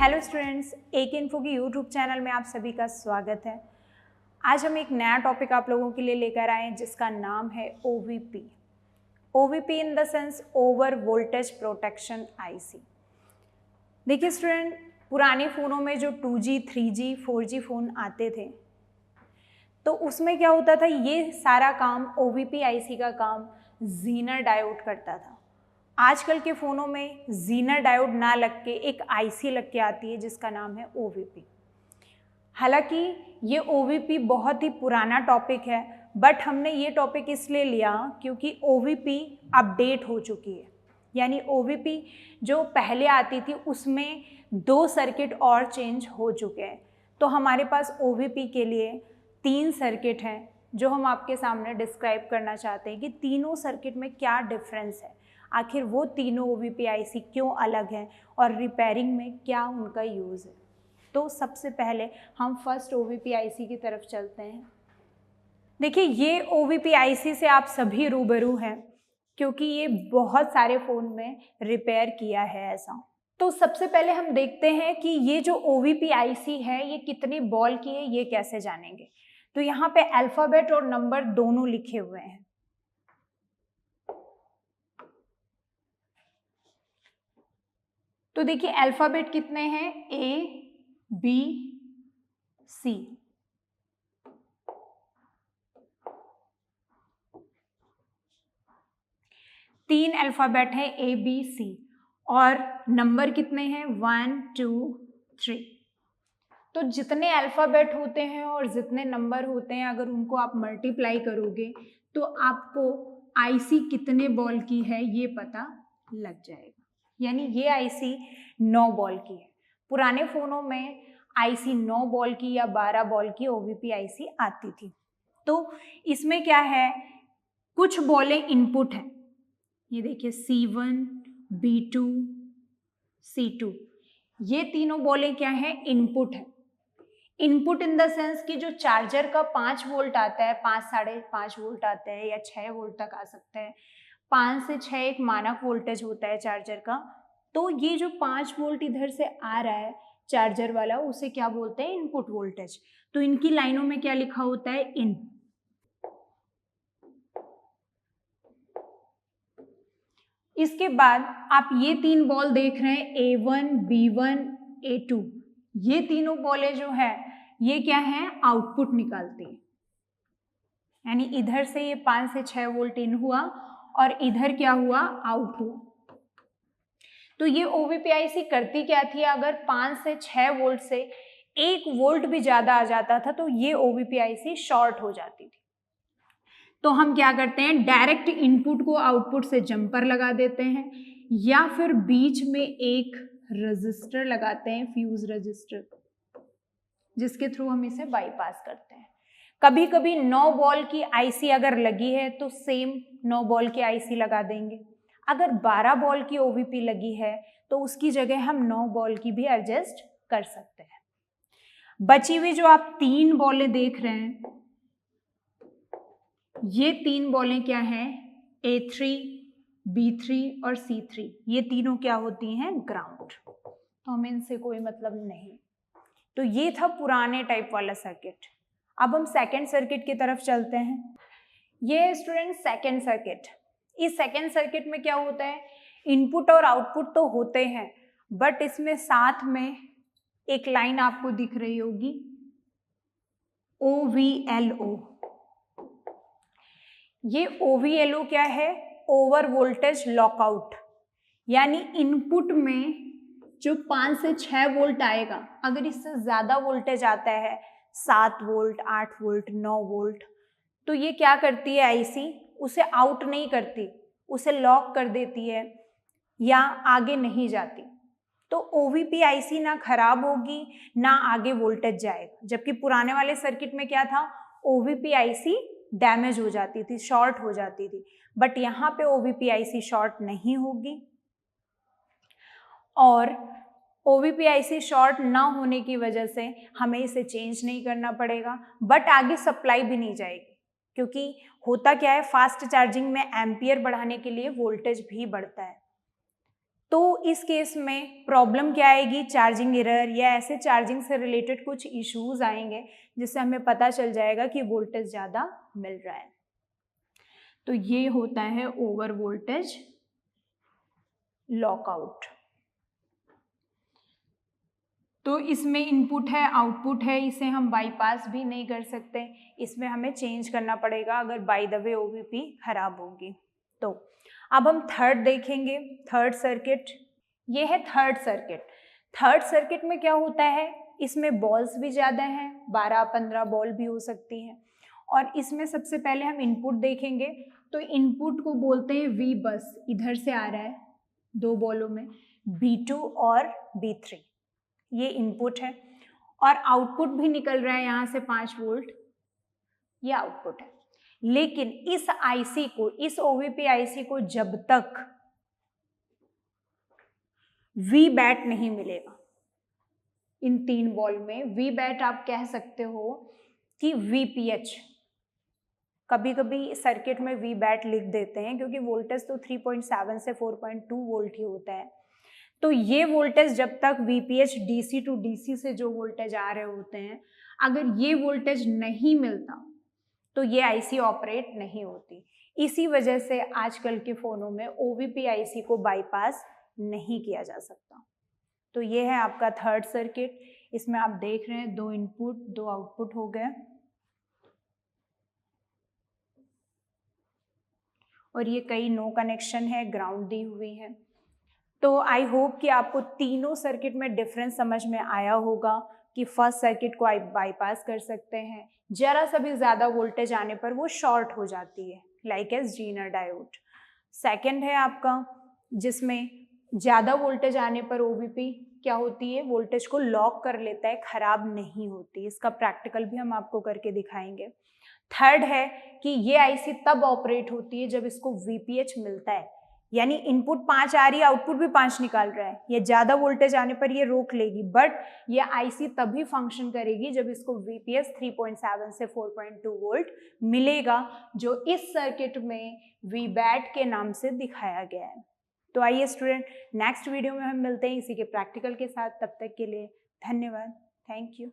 Hello students, एक info की YouTube channel में आप सभी का स्वागत है। आज हम एक नया टॉपिक आप लोगों के लिए लेकर आए हैं जिसका नाम है OVP। OVP in the sense over voltage protection IC। देखिए स्टूडेंट, पुराने फ़ोनों में जो 2G, 3G, 4G फ़ोन आते थे तो उसमें क्या होता था, ये सारा काम OVP IC का काम ज़ीनर डायोड करता था। आजकल के फ़ोनों में ज़ीनर डायोड ना लग के एक IC लग के आती है जिसका नाम है OVP। हालांकि ये OVP बहुत ही पुराना टॉपिक है, बट हमने ये टॉपिक इसलिए लिया क्योंकि OVP अपडेट हो चुकी है। यानी OVP जो पहले आती थी उसमें 2 सर्किट और चेंज हो चुके हैं। तो हमारे पास OVP के लिए 3 सर्किट हैं जो हम आपके सामने डिस्क्राइब करना चाहते हैं कि तीनों सर्किट में क्या डिफरेंस है, आखिर वो तीनों OVP IC क्यों अलग हैं और रिपेयरिंग में क्या उनका यूज़ है। तो सबसे पहले हम फर्स्ट OVP IC की तरफ चलते हैं। देखिए, ये OVP IC से आप सभी रूबरू हैं क्योंकि ये बहुत सारे फ़ोन में रिपेयर किया है ऐसा। तो सबसे पहले हम देखते हैं कि ये जो OVP IC है ये कितनी बॉल की है, ये कैसे जानेंगे। तो यहाँ पे अल्फ़ाबेट और नंबर दोनों लिखे हुए हैं। तो देखिए अल्फ़ाबेट कितने हैं, A, B, C। तीन अल्फ़ाबेट है A, B, C और नंबर कितने हैं 1, 2, 3। तो जितने अल्फ़ाबेट होते हैं और जितने नंबर होते हैं, अगर उनको आप मल्टीप्लाई करोगे तो आपको IC कितने बॉल की है ये पता लग जाएगा। यानी ये IC 9 बॉल की है। पुराने फ़ोनों में IC 9 बॉल की या 12 बॉल की OVP IC आती थी। तो इसमें क्या है, कुछ बॉलें इनपुट हैं। ये देखिए C1, B2, C2, ये तीनों बॉलें क्या हैं, इनपुट है। इनपुट इन द सेंस कि जो चार्जर का 5 वोल्ट आता है, 5, 5.5 वोल्ट आता है या 6 वोल्ट तक आ सकता है। 5 से 6 एक मानक वोल्टेज होता है चार्जर का। तो ये जो 5 वोल्ट इधर से आ रहा है चार्जर वाला, उसे क्या बोलते हैं, इनपुट वोल्टेज। तो इनकी लाइनों में क्या लिखा होता है, इन। इसके बाद आप ये 3 बॉल देख रहे हैं, A1, B1, A2। ये तीनों बॉलें जो है ये क्या है, आउटपुट निकालती है। यानी इधर से ये 5 से 6 वोल्ट इन हुआ और इधर क्या हुआ, आउट हुआ। तो ये OVP IC करती क्या थी, अगर 5 से 6 वोल्ट से 1 वोल्ट भी ज्यादा आ जाता था तो ये OVP IC शॉर्ट हो जाती थी। तो हम क्या करते हैं, डायरेक्ट इनपुट को आउटपुट से जंपर लगा देते हैं या फिर बीच में एक रजिस्टर लगाते हैं, फ्यूज रजिस्टर, जिसके थ्रू हम इसे बाईपास करते हैं। कभी कभी 9 बॉल की IC अगर लगी है तो सेम 9 बॉल की IC लगा देंगे। अगर 12 बॉल की OVP लगी है तो उसकी जगह हम 9 बॉल की भी एडजस्ट कर सकते हैं। बची हुई जो आप 3 बॉलें देख रहे हैं, ये 3 बॉलें क्या हैं, A3, B3 और C3। ये तीनों क्या होती हैं, ग्राउंड। तो हमें इनसे कोई मतलब नहीं। तो ये था पुराने टाइप वाला सर्किट। अब हम सेकेंड सर्किट की तरफ चलते हैं। ये स्टूडेंट सेकेंड सर्किट। इस सेकेंड सर्किट में क्या होता है, इनपुट और आउटपुट तो होते हैं, बट इसमें साथ में एक लाइन आपको दिख रही होगी, OVLO। ये OVLO क्या है, ओवर वोल्टेज लॉकआउट। यानी इनपुट में जो 5 से 6 वोल्ट आएगा, अगर इससे ज्यादा वोल्टेज आता है, 7 वोल्ट, 8 वोल्ट, 9 वोल्ट, तो ये क्या करती है IC, उसे आउट नहीं करती, उसे लॉक कर देती है या आगे नहीं जाती। तो OVP IC ना खराब होगी ना आगे वोल्टेज जाएगा। जबकि पुराने वाले सर्किट में क्या था, OVP IC डैमेज हो जाती थी, शॉर्ट हो जाती थी, बट यहाँ पे OVP IC शॉर्ट नहीं होगी। और OVP IC शॉर्ट ना होने की वजह से हमें इसे चेंज नहीं करना पड़ेगा, बट आगे सप्लाई भी नहीं जाएगी। क्योंकि होता क्या है, फास्ट चार्जिंग में एम्पियर बढ़ाने के लिए वोल्टेज भी बढ़ता है। तो इस केस में प्रॉब्लम क्या आएगी, चार्जिंग एरर या ऐसे चार्जिंग से रिलेटेड कुछ इश्यूज आएंगे जिससे हमें पता चल जाएगा कि वोल्टेज ज़्यादा मिल रहा है। तो ये होता है ओवर वोल्टेज लॉकआउट। तो इसमें इनपुट है, आउटपुट है, इसे हम बाईपास भी नहीं कर सकते, इसमें हमें चेंज करना पड़ेगा अगर बाय द वे ओवीपी खराब होगी। तो अब हम थर्ड देखेंगे, थर्ड सर्किट। ये है थर्ड सर्किट। थर्ड सर्किट में क्या होता है, इसमें बॉल्स भी ज़्यादा हैं, 12-15 बॉल भी हो सकती हैं। और इसमें सबसे पहले हम इनपुट देखेंगे। तो इनपुट को बोलते हैं वी बस, इधर से आ रहा है 2 बॉलों में, B2 और B3, ये इनपुट है। और आउटपुट भी निकल रहा है यहाँ से 5 वोल्ट, ये आउटपुट है। लेकिन इस आईसी को, इस ओवीपी आईसी को जब तक वी बैट नहीं मिलेगा, इन 3 बॉल में वी बैट आप कह सकते हो कि VPH, कभी कभी सर्किट में वी बैट लिख देते हैं क्योंकि वोल्टेज तो 3.7 से 4.2 वोल्ट ही होता है। तो ये वोल्टेज जब तक VPH DC टू DC से जो वोल्टेज आ रहे होते हैं, अगर ये वोल्टेज नहीं मिलता तो ये आईसी ऑपरेट नहीं होती। इसी वजह से आजकल के फ़ोनों में OVP आईसी को बाईपास नहीं किया जा सकता। तो ये है आपका थर्ड सर्किट। इसमें आप देख रहे हैं 2 इनपुट 2 आउटपुट हो गए, और ये कई नो कनेक्शन है, ग्राउंड दी हुई है। तो आई होप कि आपको तीनों सर्किट में डिफरेंस समझ में आया होगा कि फर्स्ट सर्किट को आप बाईपास कर सकते हैं, जरा सा भी ज़्यादा वोल्टेज आने पर वो शॉर्ट हो जाती है, like as zener diode. Second है आपका जिसमें ज़्यादा वोल्टेज आने पर ओवीपी क्या होती है, वोल्टेज को लॉक कर लेता है, खराब नहीं होती। इसका प्रैक्टिकल भी हम आपको करके दिखाएंगे। थर्ड है कि ये आईसी तब ऑपरेट होती है जब इसको VPH मिलता है, यानी इनपुट 5 आ रही है, आउटपुट भी 5 निकाल रहा है, ये ज़्यादा वोल्टेज आने पर ये रोक लेगी, बट ये आईसी तभी फंक्शन करेगी जब इसको VPH 3.7 से 4.2 वोल्ट मिलेगा, जो इस सर्किट में VBAT के नाम से दिखाया गया है। तो आइए स्टूडेंट, नेक्स्ट वीडियो में हम मिलते हैं इसी के प्रैक्टिकल के साथ। तब तक के लिए धन्यवाद, थैंक यू।